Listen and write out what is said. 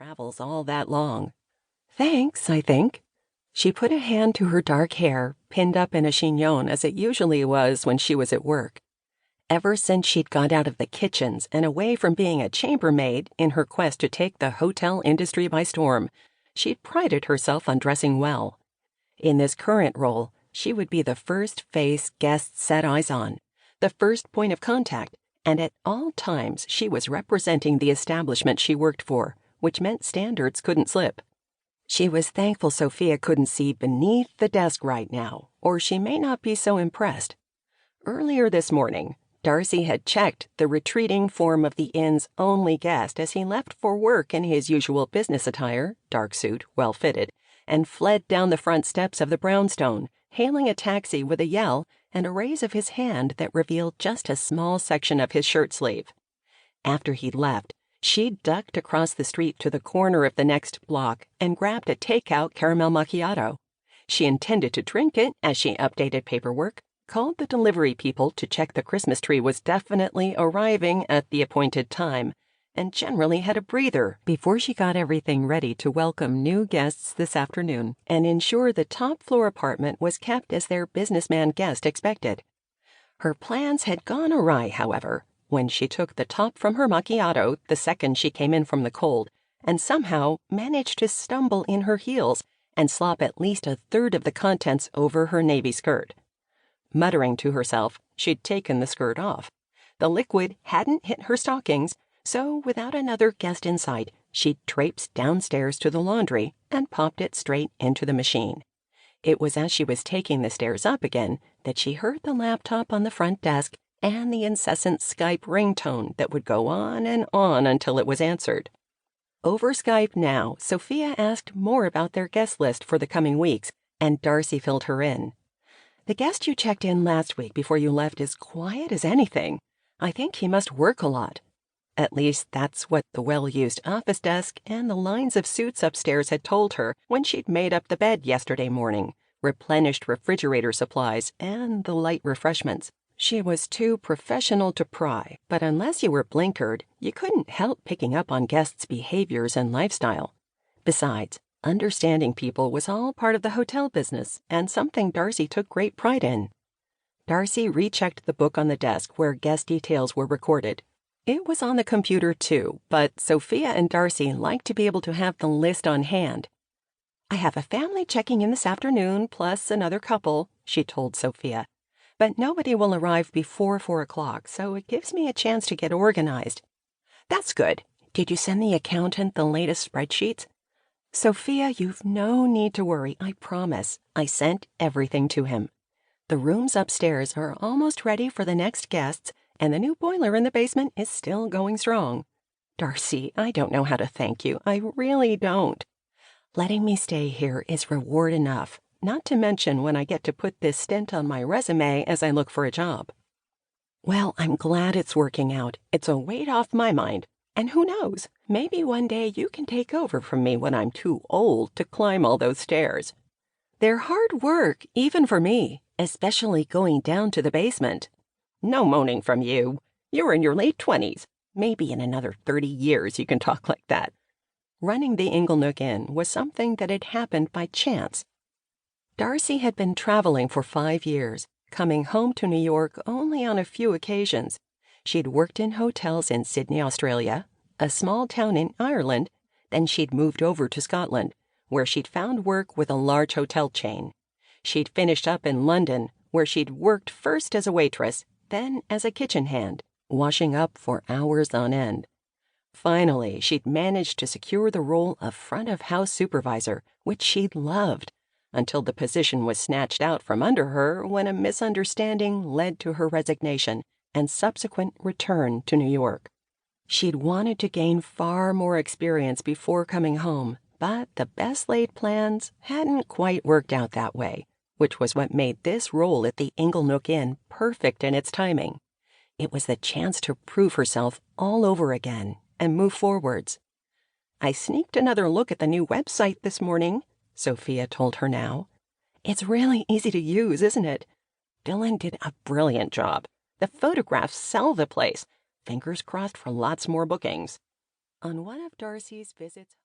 travels all that long. Thanks, I think. She put a hand to her dark hair, pinned up in a chignon as it usually was when she was at work. Ever since she'd got out of the kitchens and away from being a chambermaid in her quest to take the hotel industry by storm, she'd prided herself on dressing well. In this current role, she would be the first face guests set eyes on, the first point of contact, and at all times she was representing the establishment she worked for, which meant standards couldn't slip. She was thankful Sophia couldn't see beneath the desk right now, or she may not be so impressed. Earlier this morning, Darcy had checked the retreating form of the inn's only guest as he left for work in his usual business attire, dark suit, well-fitted, and fled down the front steps of the brownstone, hailing a taxi with a yell and a raise of his hand that revealed just a small section of his shirt sleeve. After he'd left, she'd ducked across the street to the corner of the next block and grabbed a takeout caramel macchiato. She intended to drink it as she updated paperwork, called the delivery people to check the Christmas tree was definitely arriving at the appointed time, and generally had a breather before she got everything ready to welcome new guests this afternoon and ensure the top-floor apartment was kept as their businessman guest expected. Her plans had gone awry, however, when she took the top from her macchiato the second she came in from the cold, and somehow managed to stumble in her heels and slop at least a third of the contents over her navy skirt. Muttering to herself, she'd taken the skirt off. The liquid hadn't hit her stockings, so without another guest in sight, she'd traipsed downstairs to the laundry and popped it straight into the machine. It was as she was taking the stairs up again that she heard the laptop on the front desk and the incessant Skype ringtone that would go on until it was answered. Over Skype now, Sophia asked more about their guest list for the coming weeks, and Darcy filled her in. The guest you checked in last week before you left is quiet as anything. I think he must work a lot. At least that's what the well-used office desk and the lines of suits upstairs had told her when she'd made up the bed yesterday morning, replenished refrigerator supplies, and the light refreshments. She was too professional to pry, but unless you were blinkered, you couldn't help picking up on guests' behaviors and lifestyle. Besides, understanding people was all part of the hotel business and something Darcy took great pride in. Darcy rechecked the book on the desk where guest details were recorded. It was on the computer too, but Sophia and Darcy liked to be able to have the list on hand. I have a family checking in this afternoon plus another couple, she told Sophia. But nobody will arrive before 4 o'clock, so it gives me a chance to get organized. That's good. Did you send the accountant the latest spreadsheets? Sophia, you've no need to worry, I promise. I sent everything to him. The rooms upstairs are almost ready for the next guests, and the new boiler in the basement is still going strong. Darcy, I don't know how to thank you. I really don't. Letting me stay here is reward enough, not to mention when I get to put this stint on my resume as I look for a job. Well, I'm glad it's working out. It's a weight off my mind. And who knows, maybe one day you can take over from me when I'm too old to climb all those stairs. They're hard work, even for me, especially going down to the basement. No moaning from you. You're in your late 20s. Maybe in another 30 years you can talk like that. Running the Inglenook Inn was something that had happened by chance. Darcy had been traveling for 5 years, coming home to New York only on a few occasions. She'd worked in hotels in Sydney, Australia, a small town in Ireland, then she'd moved over to Scotland, where she'd found work with a large hotel chain. She'd finished up in London, where she'd worked first as a waitress, then as a kitchen hand, washing up for hours on end. Finally, she'd managed to secure the role of front-of-house supervisor, which she'd loved, until the position was snatched out from under her when a misunderstanding led to her resignation and subsequent return to New York. She'd wanted to gain far more experience before coming home, but the best-laid plans hadn't quite worked out that way, which was what made this role at the Inglenook Inn perfect in its timing. It was the chance to prove herself all over again and move forwards. I sneaked another look at the new website this morning, Sophia told her now. It's really easy to use, isn't it? Dylan did a brilliant job. The photographs sell the place. Fingers crossed for lots more bookings. On one of Darcy's visits